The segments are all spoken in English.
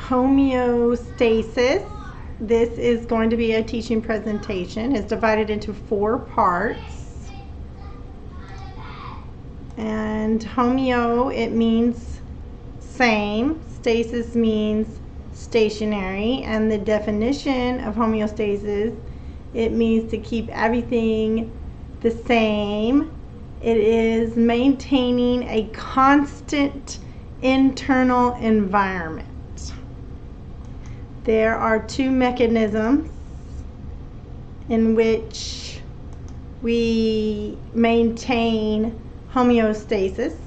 Homeostasis. This is going to be a teaching presentation. It's divided into 4 parts. And homeo, it means same. Stasis means stationary. And the definition of homeostasis, it means to keep everything the same. It is maintaining a constant internal environment. There are 2 mechanisms in which we maintain homeostasis.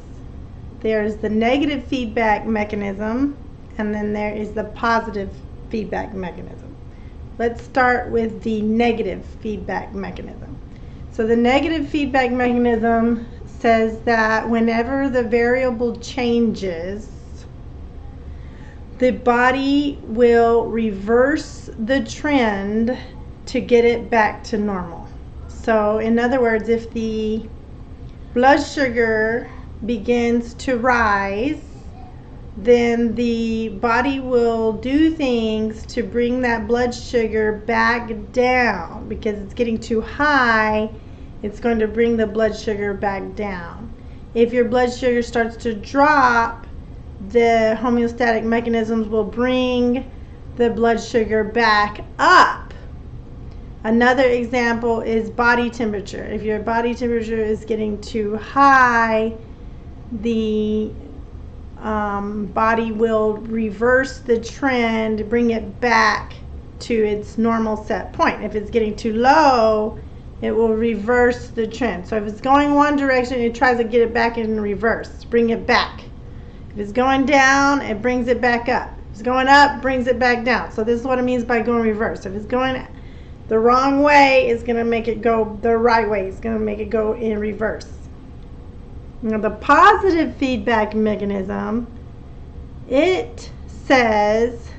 There's the negative feedback mechanism, and then there is the positive feedback mechanism. Let's start with the negative feedback mechanism. So the negative feedback mechanism says that whenever the variable changes, the body will reverse the trend to get it back to normal. So in other words, if the blood sugar begins to rise, then the body will do things to bring that blood sugar back down. Because it's getting too high, it's going to bring the blood sugar back down. If your blood sugar starts to drop, the homeostatic mechanisms will bring the blood sugar back up. Another example is body temperature. If your body temperature is getting too high, the body will reverse the trend, bring it back to its normal set point. If it's getting too low, it will reverse the trend. So if it's going one direction, it tries to get it back in reverse, bring it back. If it's going down, it brings it back up. If it's going up, brings it back down. So this is what it means by going reverse. If it's going the wrong way, it's going to make it go the right way. It's going to make it go in reverse. Now the positive feedback mechanism, it says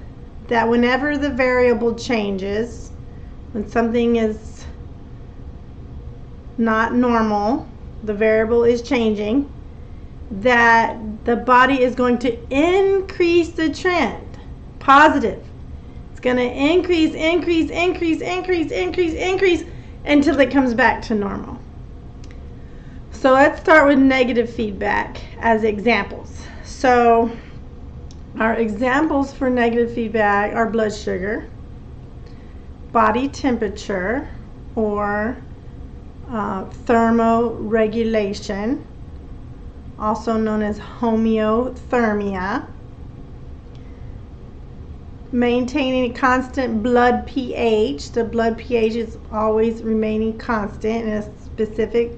that whenever the variable changes, when something is not normal, the variable is changing, that the body is going to increase the trend. Positive. It's going to increase until it comes back to normal. So let's start with negative feedback as examples. So our examples for negative feedback are blood sugar, body temperature, or thermoregulation, also known as homeothermia, maintaining a constant blood pH. The blood pH is always remaining constant in a specific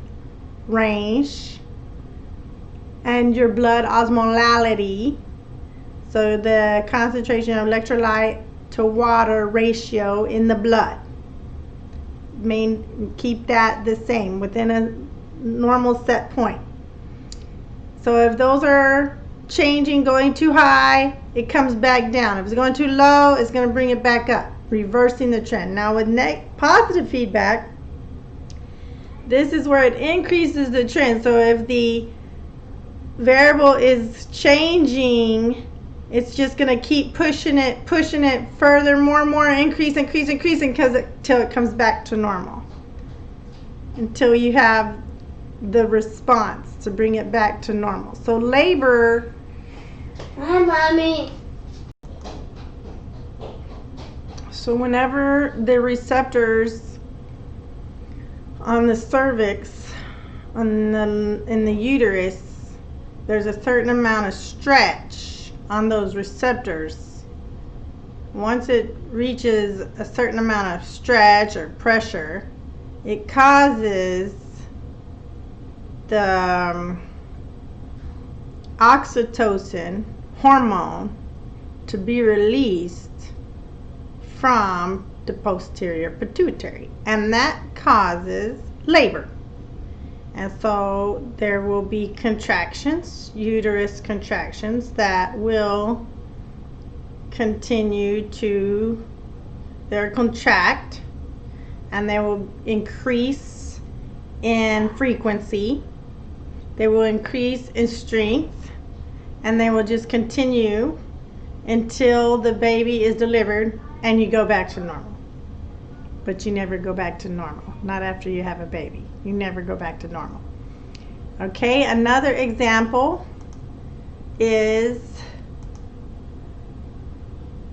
range, and your blood osmolality, so the concentration of electrolyte to water ratio in the blood. Keep that the same within a normal set point. So if those are changing, going too high, it comes back down. If it's going too low, it's going to bring it back up, reversing the trend. Now with positive feedback, this is where it increases the trend. So if the variable is changing, it's just going to keep pushing it further, more and more, increasing until it comes back to normal. Until you have the response to bring it back to normal. So labor. Hi, Mommy. So whenever the receptors on the cervix, in the uterus, there's a certain amount of stretch on those receptors. Once it reaches a certain amount of stretch or pressure, it causes the oxytocin hormone to be released from the posterior pituitary, and that causes labor. And so there will be contractions, uterus contractions, that will continue to contract, and they will increase in frequency, they will increase in strength, and they will just continue until the baby is delivered and you go back to normal. But you never go back to normal. Not after you have a baby. You never go back to normal. Okay, another example is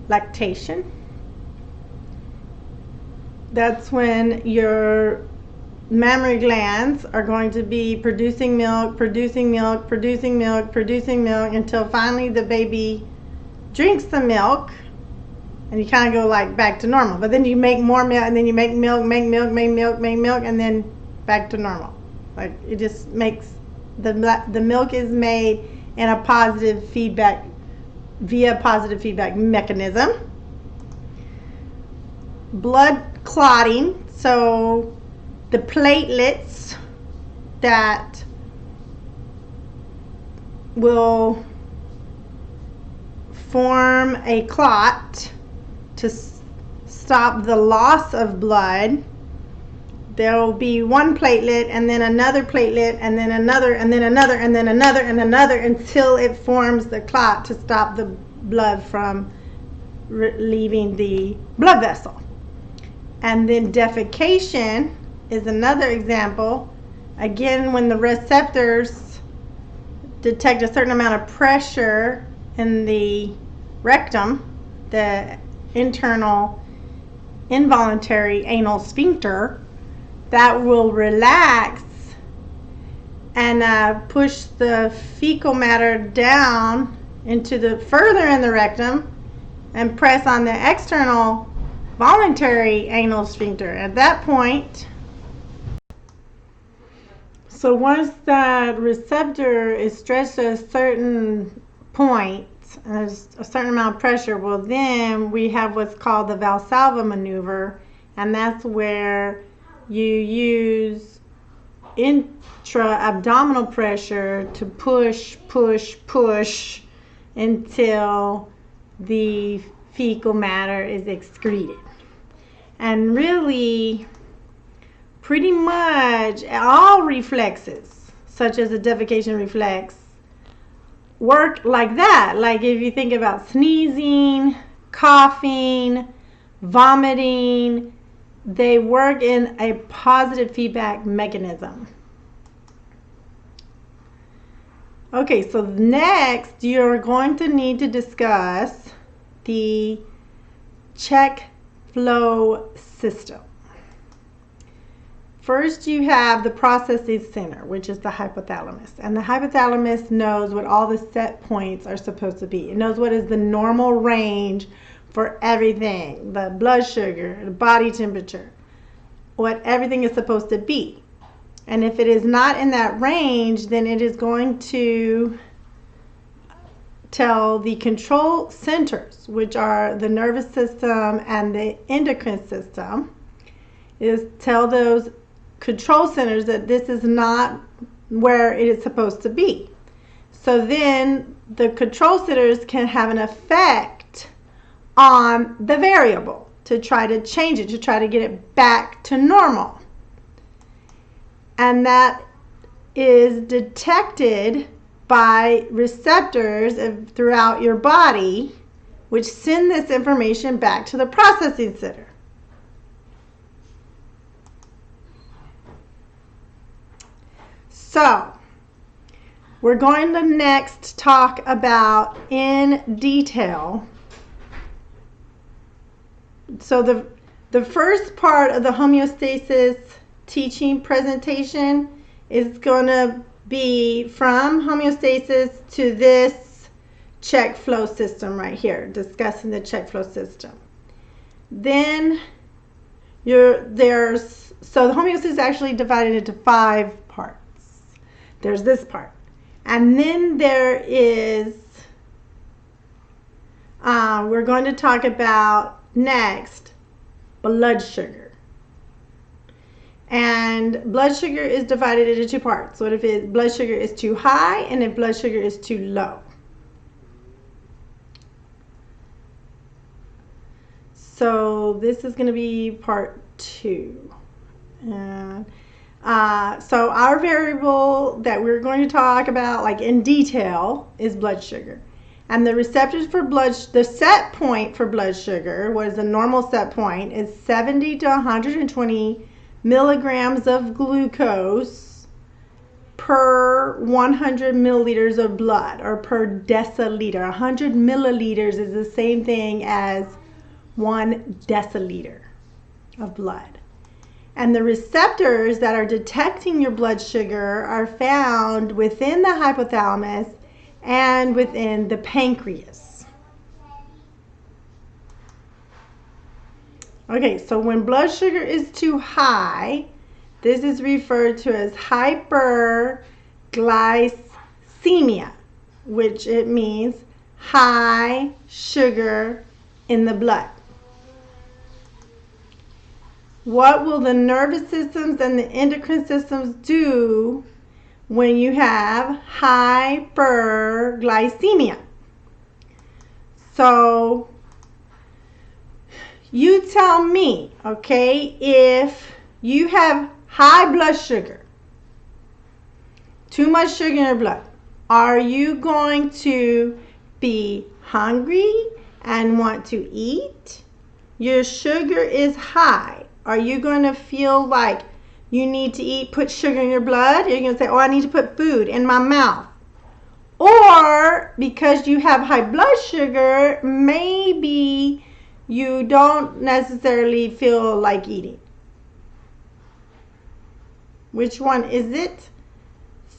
lactation. That's when your mammary glands are going to be producing milk, producing milk, producing milk, producing milk until finally the baby drinks the milk and you kind of go like back to normal. But then you make more milk and then you make milk, make milk, make milk, make milk, and then back to normal. Like it just makes the milk is made in a positive feedback via positive feedback mechanism. Blood clotting, so the platelets that will form a clot to stop the loss of blood. There will be one platelet and then another platelet and then another and then another and then another and another until it forms the clot to stop the blood from leaving the blood vessel. And then defecation is another example. Again, when the receptors detect a certain amount of pressure in the rectum, the internal involuntary anal sphincter, that will relax and push the fecal matter down into the further in the rectum and press on the external voluntary anal sphincter. At that point, so once that receptor is stretched to a certain point, there's a certain amount of pressure, well then we have what's called the Valsalva maneuver, and that's where you use intra-abdominal pressure to push, push, push until the fecal matter is excreted. And really, pretty much all reflexes, such as the defecation reflex, work like that. Like if you think about sneezing, coughing, vomiting, they work in a positive feedback mechanism. Okay, so next you're going to need to discuss the check flow system. First, you have the processing center, which is the hypothalamus. And the hypothalamus knows what all the set points are supposed to be. It knows what is the normal range for everything, the blood sugar, the body temperature, what everything is supposed to be. And if it is not in that range, then it is going to tell the control centers, which are the nervous system and the endocrine system, is tell those control centers that this is not where it is supposed to be. So then the control centers can have an effect on the variable to try to change it, to try to get it back to normal. And that is detected by receptors throughout your body, which send this information back to the processing center. So, we're going to next talk about in detail. So the first part of the homeostasis teaching presentation is going to be from homeostasis to this check flow system right here, discussing the check flow system. Then so the homeostasis is actually divided into 5 parts. There's this part. And then there is, we're going to talk about next, blood sugar. And blood sugar is divided into 2 parts. What if blood sugar is too high and if blood sugar is too low? So this is going to be part 2. And so our variable that we're going to talk about like in detail is blood sugar. And the receptors for the set point for blood sugar, what is the normal set point, is 70 to 120 milligrams of glucose per 100 milliliters of blood, or per deciliter. 100 milliliters is the same thing as 1 deciliter of blood. And the receptors that are detecting your blood sugar are found within the hypothalamus and within the pancreas. Okay, so when blood sugar is too high, this is referred to as hyperglycemia, which it means high sugar in the blood. What will the nervous systems and the endocrine systems do when you have hyperglycemia? So you tell me, okay, if you have high blood sugar, too much sugar in your blood, are you going to be hungry and want to eat? Your sugar is high. Are you going to feel like you need to eat, put sugar in your blood? You're going to say, oh, I need to put food in my mouth. Or because you have high blood sugar, maybe you don't necessarily feel like eating. Which one is it?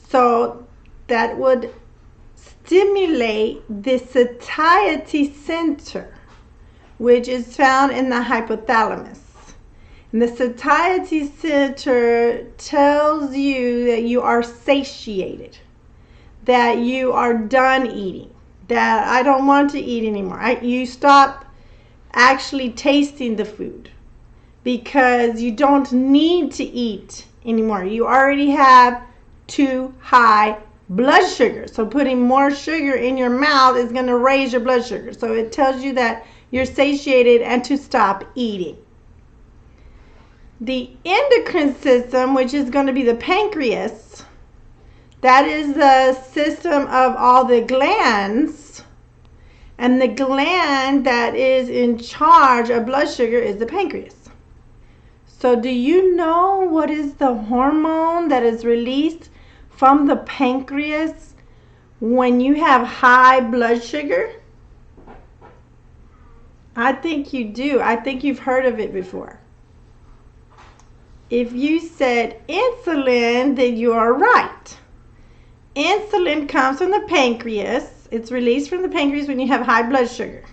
So that would stimulate the satiety center, which is found in the hypothalamus. And the satiety center tells you that you are satiated, that you are done eating, that I don't want to eat anymore. You stop actually tasting the food because you don't need to eat anymore. You already have too high blood sugar. So putting more sugar in your mouth is going to raise your blood sugar. So it tells you that you're satiated and to stop eating. The endocrine system, which is going to be the pancreas, that is the system of all the glands. And the gland that is in charge of blood sugar is the pancreas. So do you know what is the hormone that is released from the pancreas when you have high blood sugar? I think you do. I think you've heard of it before. If you said insulin, then you are right. Insulin comes from the pancreas. It's released from the pancreas when you have high blood sugar.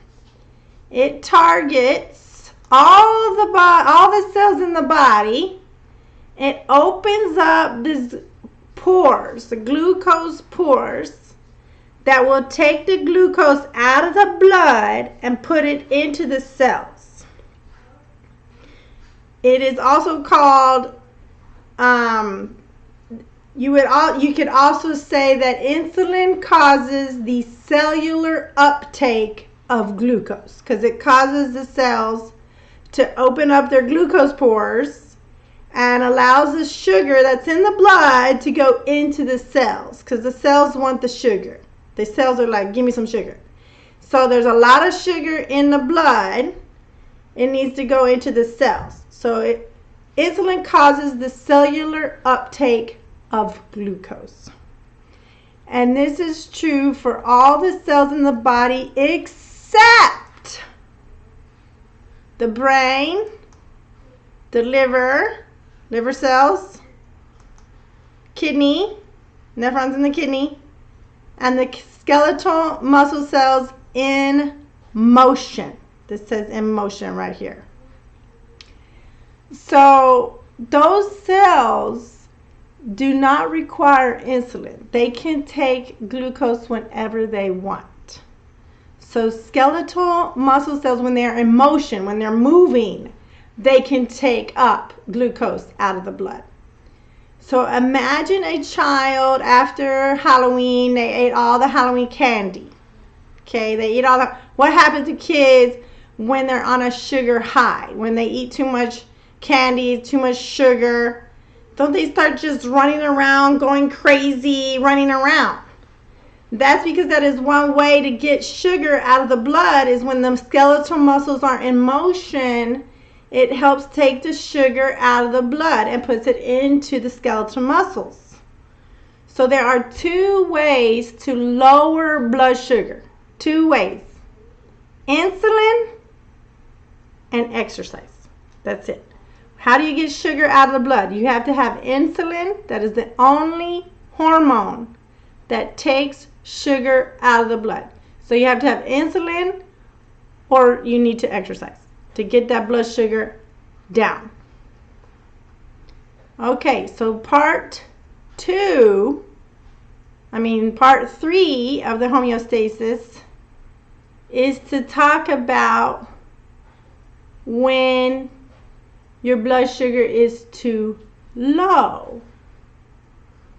It targets all the cells in the body. It opens up these pores, the glucose pores, that will take the glucose out of the blood and put it into the cells. It is also called, you could also say that insulin causes the cellular uptake of glucose, because it causes the cells to open up their glucose pores and allows the sugar that's in the blood to go into the cells, because the cells want the sugar. The cells are like, give me some sugar. So there's a lot of sugar in the blood. It needs to go into the cells. So insulin causes the cellular uptake of glucose. And this is true for all the cells in the body except the brain, the liver cells, kidney, nephrons in the kidney, and the skeletal muscle cells in motion. This says in motion right here. So those cells do not require insulin. They can take glucose whenever they want. So skeletal muscle cells, when they're in motion, when they're moving, they can take up glucose out of the blood. So imagine a child after Halloween, they ate all the Halloween candy. Okay, they eat all the, what happens to kids when they're on a sugar high? When they eat too much candy, too much sugar, don't they start just running around, going crazy, running around? That's because that is one way to get sugar out of the blood, is when the skeletal muscles are in motion, it helps take the sugar out of the blood and puts it into the skeletal muscles. So there are 2 ways to lower blood sugar. 2 ways. Insulin and exercise. That's it. How do you get sugar out of the blood? You have to have insulin. That is the only hormone that takes sugar out of the blood. So you have to have insulin, or you need to exercise to get that blood sugar down. Okay, so part 3 of the homeostasis is to talk about when your blood sugar is too low.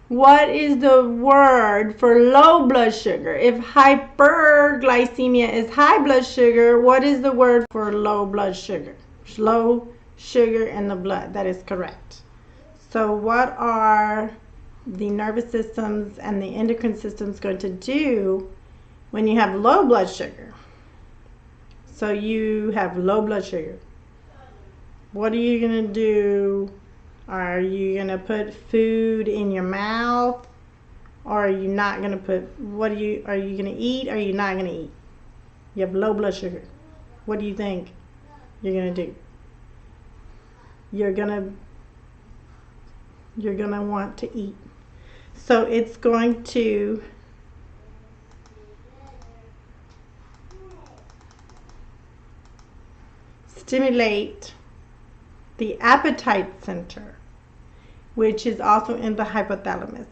What is the word for low blood sugar? If hyperglycemia is high blood sugar, what is the word for low blood sugar? Low sugar in the blood. That is correct. So what are the nervous systems and the endocrine systems going to do when you have low blood sugar? So you have low blood sugar. What are you going to do? Are you going to put food in your mouth? Or are you not going to put, are you going to eat, or are you not going to eat? You have low blood sugar. What do you think you're going to do? You're going to want to eat. So it's going to stimulate the appetite center, which is also in the hypothalamus.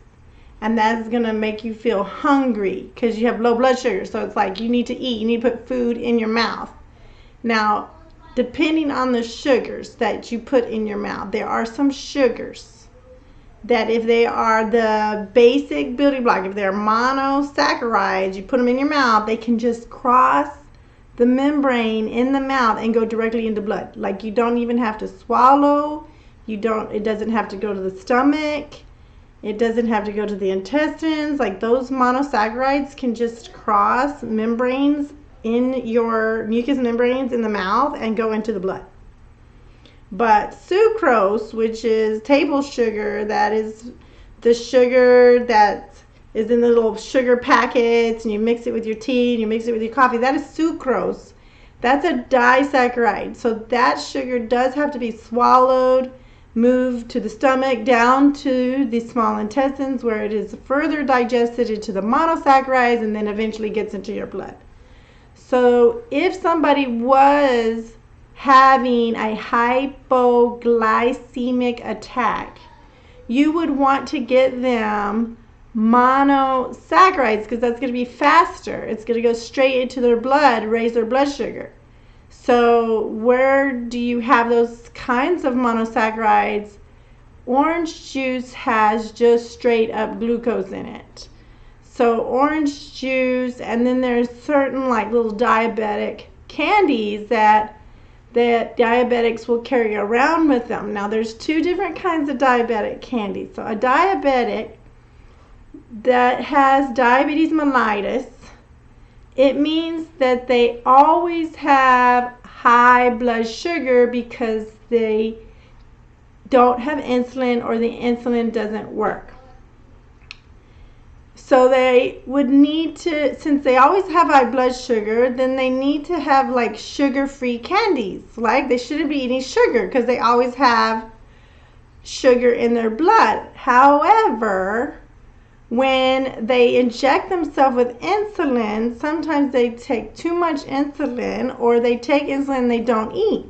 And that's going to make you feel hungry because you have low blood sugar. So it's like you need to eat. You need to put food in your mouth. Now, depending on the sugars that you put in your mouth, there are some sugars that, if they are the basic building block, if they're monosaccharides, you put them in your mouth, they can just cross the membrane in the mouth and go directly into blood. Like, you don't even have to swallow. It doesn't have to go to the stomach. It doesn't have to go to the intestines. Like, those monosaccharides can just cross membranes in your mucous membranes in the mouth and go into the blood. But sucrose, which is table sugar, that is the sugar that is in the little sugar packets, and you mix it with your tea and you mix it with your coffee, that is sucrose. That's a disaccharide. So that sugar does have to be swallowed, moved to the stomach, down to the small intestines, where it is further digested into the monosaccharides, and then eventually gets into your blood. So if somebody was having a hypoglycemic attack, you would want to get them monosaccharides, because that's going to be faster. It's going to go straight into their blood, raise their blood sugar. So where do you have those kinds of monosaccharides? Orange juice has just straight up glucose in it. So orange juice, and then there's certain like little diabetic candies that diabetics will carry around with them. Now there's 2 different kinds of diabetic candies. So a diabetic that has diabetes mellitus, it means that they always have high blood sugar because they don't have insulin, or the insulin doesn't work. So they would need to, since they always have high blood sugar, then they need to have like sugar-free candies. Like, they shouldn't be eating sugar because they always have sugar in their blood. However, when they inject themselves with insulin, sometimes they take too much insulin, or they take insulin and they don't eat.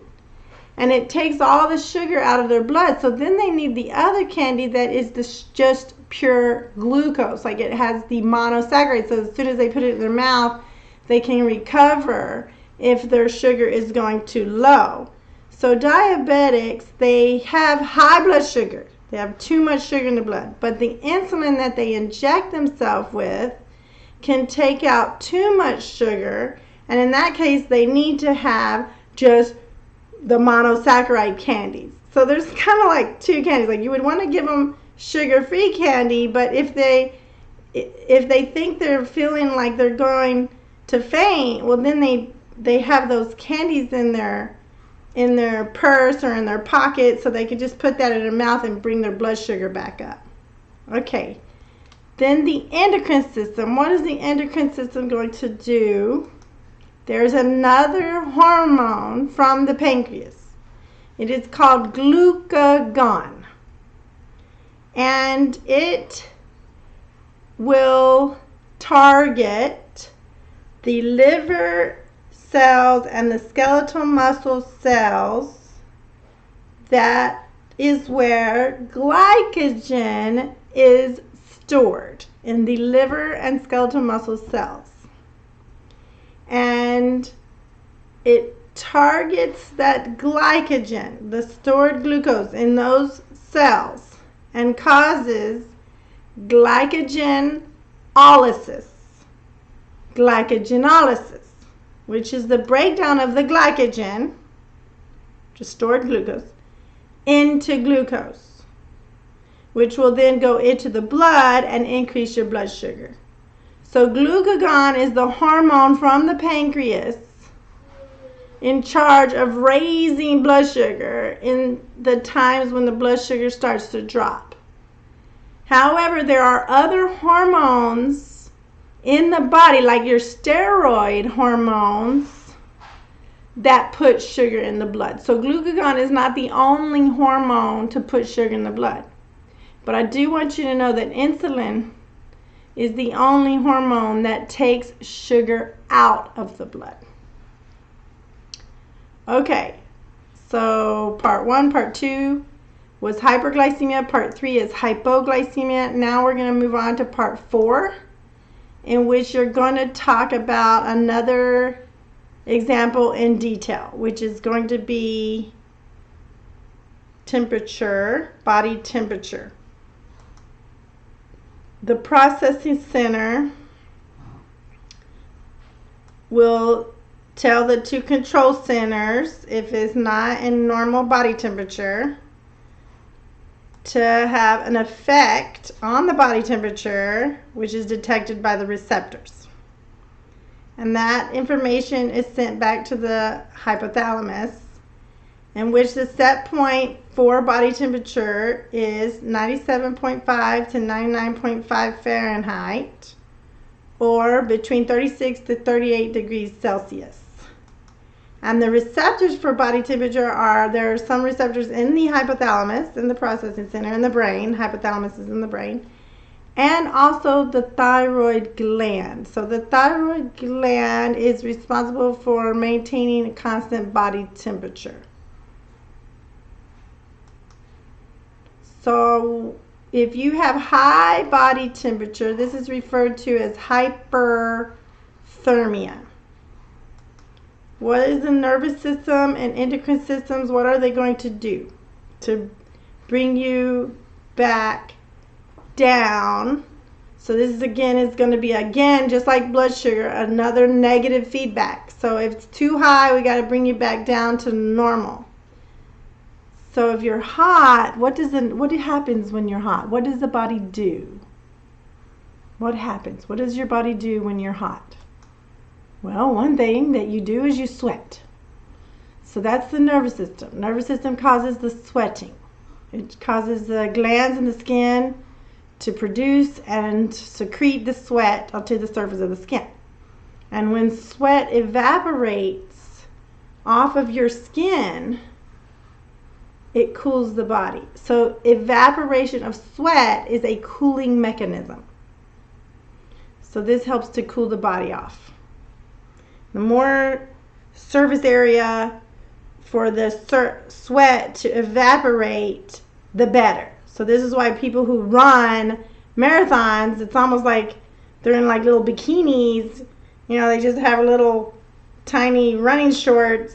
And it takes all the sugar out of their blood. So then they need the other candy that is just pure glucose. Like, it has the monosaccharides. So as soon as they put it in their mouth, they can recover if their sugar is going too low. So diabetics, they have high blood sugar. They have too much sugar in the blood. But the insulin that they inject themselves with can take out too much sugar. And in that case, they need to have just the monosaccharide candies. So there's kind of like 2 candies. Like, you would want to give them sugar-free candy, but if if they think they're feeling like they're going to faint, well, then they have those candies in their purse or in their pocket, so they could just put that in their mouth and bring their blood sugar back up. Okay. Then the endocrine system. What is the endocrine system going to do? There's another hormone from the pancreas. It is called glucagon. And it will target the liver cells and the skeletal muscle cells. That is where glycogen is stored, in the liver and skeletal muscle cells. And it targets that glycogen, the stored glucose in those cells, and causes glycogenolysis, which is the breakdown of the glycogen, just stored glucose, into glucose, which will then go into the blood and increase your blood sugar. So glucagon is the hormone from the pancreas in charge of raising blood sugar in the times when the blood sugar starts to drop. However, there are other hormones in the body, like your steroid hormones, that put sugar in the blood. So glucagon is not the only hormone to put sugar in the blood. But I do want you to know that insulin is the only hormone that takes sugar out of the blood. Okay, so part 1, part 2 was hyperglycemia. Part 3 is hypoglycemia. Now we're going to move on to part 4, in which you're going to talk about another example in detail, which is going to be temperature, body temperature. The processing center will tell the two control centers, if it's not in normal body temperature, to have an effect on the body temperature, which is detected by the receptors. And that information is sent back to the hypothalamus, in which the set point for body temperature is 97.5 to 99.5 Fahrenheit, or between 36 to 38 degrees Celsius. And the receptors for body temperature are, there are some receptors in the hypothalamus, in the processing center, in the brain. Hypothalamus is in the brain. And also the thyroid gland. So the thyroid gland is responsible for maintaining a constant body temperature. So if you have high body temperature, this is referred to as hyperthermia. What is the nervous system and endocrine systems? What are they going to do to bring you back down? So this is going to be just like blood sugar, another negative feedback. So if it's too high, we got to bring you back down to normal. So if you're hot, what happens when you're hot? What does the body do? What happens? What does your body do when you're hot? Well, one thing that you do is you sweat. So that's the nervous system. Nervous system causes the sweating. It causes the glands in the skin to produce and secrete the sweat onto the surface of the skin. And when sweat evaporates off of your skin, it cools the body. So evaporation of sweat is a cooling mechanism. So this helps to cool the body off. The more surface area for the sweat to evaporate, the better. So this is why people who run marathons, it's almost like they're in like little bikinis. You know, they just have little tiny running shorts,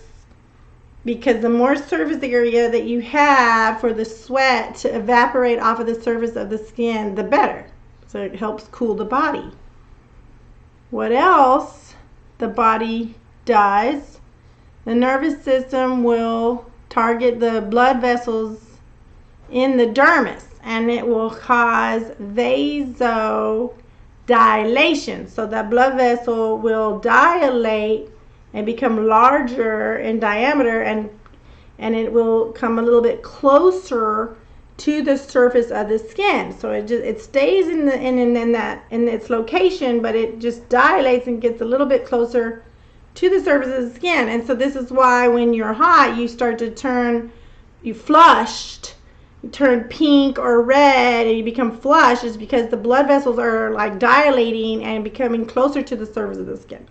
because the more surface area that you have for the sweat to evaporate off of the surface of the skin, the better. So it helps cool the body. What else the body does? The nervous system will target the blood vessels in the dermis, and it will cause vasoconstriction. dilation. So that blood vessel will dilate and become larger in diameter, and it will come a little bit closer to the surface of the skin. So it stays in its location, but it just dilates and gets a little bit closer to the surface of the skin. And so this is why when you're hot, you start to turn, you turn pink or red, and you become flushed, is because the blood vessels are like dilating and becoming closer to the surface of the skin.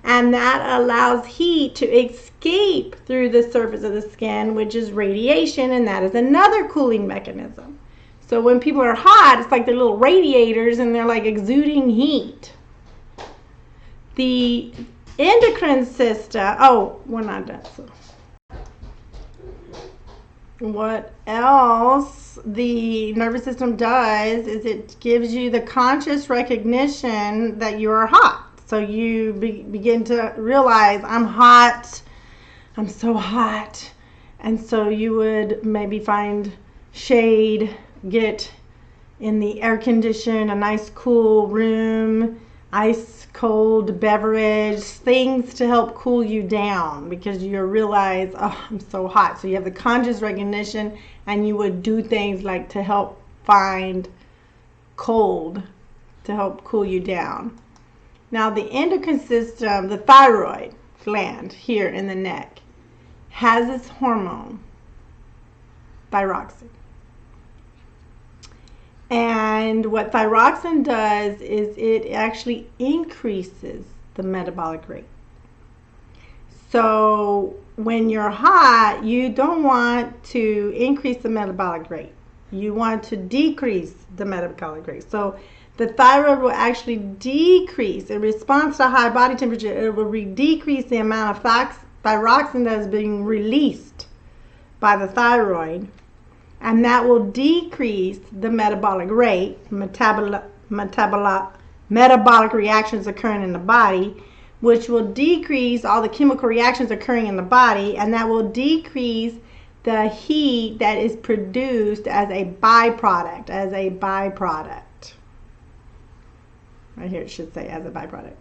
And that allows heat to escape through the surface of the skin, which is radiation, and that is another cooling mechanism. So when people are hot, it's like they're little radiators and they're like exuding heat. The endocrine system, oh, we're not done. So what else the nervous system does is it gives you the conscious recognition that you are hot. So you begin to realize, I'm hot, I'm so hot. And so you would maybe find shade, get in the air condition, a nice cool room, ice cold beverage, things to help cool you down, because you realize, oh, I'm so hot. So you have the conscious recognition, and you would do things like to help find cold to help cool you down. Now the endocrine system, the thyroid gland here in the neck, has this hormone, thyroxine. And what thyroxine does is it actually increases the metabolic rate. So when you're hot, you don't want to increase the metabolic rate. You want to decrease the metabolic rate. So the thyroid will actually decrease in response to high body temperature. It will decrease the amount of thyroxine that is being released by the thyroid, and that will decrease the metabolic rate, metabolic reactions occurring in the body, which will decrease all the chemical reactions occurring in the body, and that will decrease the heat that is produced as a byproduct, Right here it should say as a byproduct.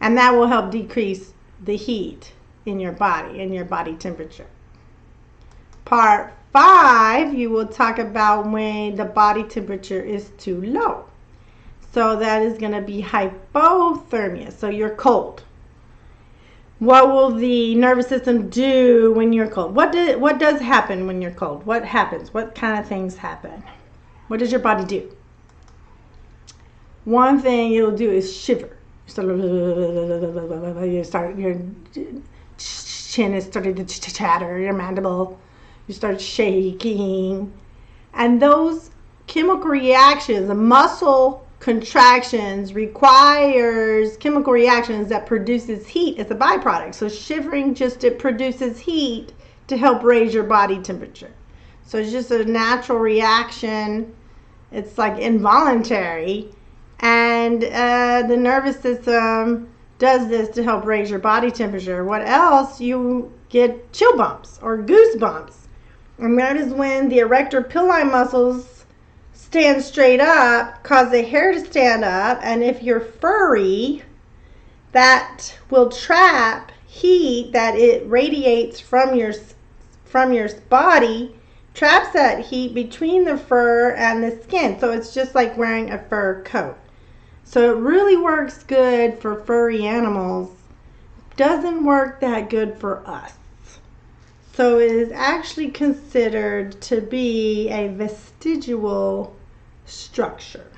And that will help decrease the heat in your body temperature. Part 5, you will talk about when the body temperature is too low. So that is going to be hypothermia. So you're cold. What will the nervous system do when you're cold? What does happen when you're cold? What happens? What kind of things happen? What does your body do? One thing it'll do is shiver. Your chin is starting to chatter, your mandible, you start shaking. And those chemical reactions, the muscle contractions, requires chemical reactions that produces heat as a byproduct. So shivering it produces heat to help raise your body temperature. So it's just a natural reaction. It's like involuntary. And the nervous system does this to help raise your body temperature. What else? You get chill bumps or goosebumps. And that is when the erector pili muscles stand straight up, cause the hair to stand up. And if you're furry, that will trap heat that it radiates from your body, traps that heat between the fur and the skin. So it's just like wearing a fur coat. So it really works good for furry animals. Doesn't work that good for us. So it is actually considered to be a vestigial structure.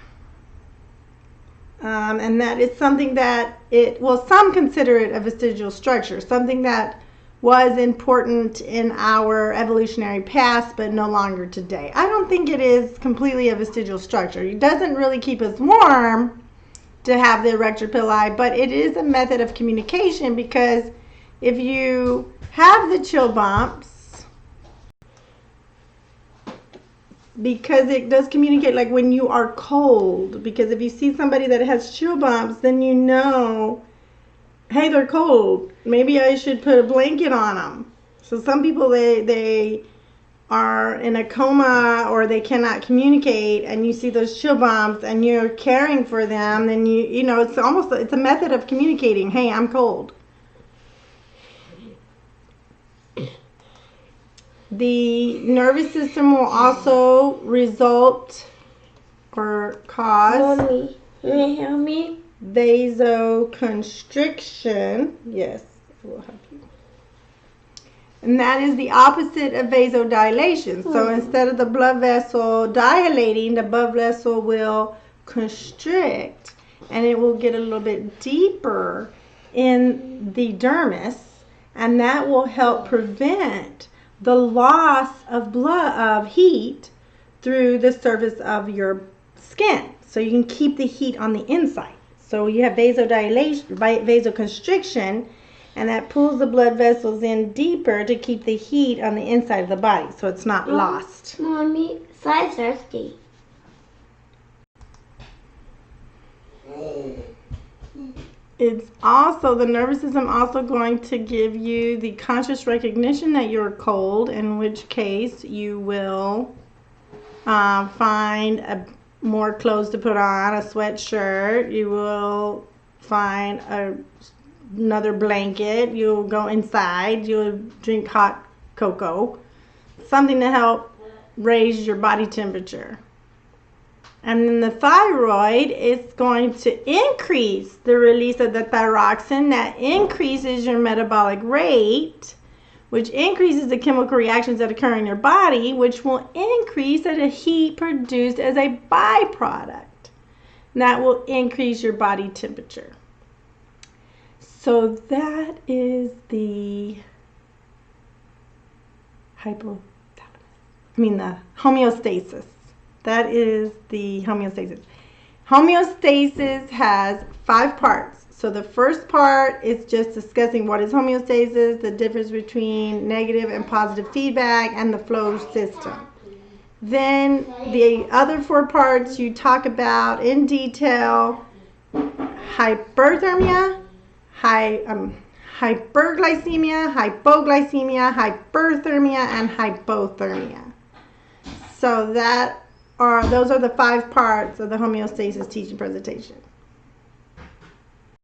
And that is something that some consider it a vestigial structure, something that was important in our evolutionary past, but no longer today. I don't think it is completely a vestigial structure. It doesn't really keep us warm to have the erector pili, but it is a method of communication, because if you have the chill bumps, because it does communicate like when you are cold, because if you see somebody that has chill bumps, then you know, hey, they're cold. Maybe I should put a blanket on them. So some people, they are in a coma or they cannot communicate, and you see those chill bumps and you're caring for them, then you know it's a method of communicating. Hey, I'm cold. The nervous system will also result or cause Mommy, can you help me? vasoconstriction. Yes, I will help you. And that is the opposite of vasodilation. So instead of the blood vessel dilating, the blood vessel will constrict, and it will get a little bit deeper in the dermis, and that will help prevent the loss of heat through the surface of your skin. So you can keep the heat on the inside. So you have vasodilation, vasoconstriction, and that pulls the blood vessels in deeper to keep the heat on the inside of the body so it's not lost. Mommy, so thirsty. It's also, the nervous system also going to give you the conscious recognition that you're cold, in which case you will find more clothes to put on, a sweatshirt, you will find another blanket, you'll go inside, you'll drink hot cocoa, something to help raise your body temperature. And then the thyroid is going to increase the release of the thyroxine. That increases your metabolic rate, which increases the chemical reactions that occur in your body, which will increase the heat produced as a byproduct. And that will increase your body temperature. So that is the the homeostasis. That is the homeostasis. Homeostasis has 5 parts. So the first part is just discussing what is homeostasis, the difference between negative and positive feedback, and the flow system. Then the other 4 parts you talk about in detail: hyperthermia, hyperglycemia, hypoglycemia, hyperthermia, and hypothermia. So those are the 5 parts of the homeostasis teaching presentation.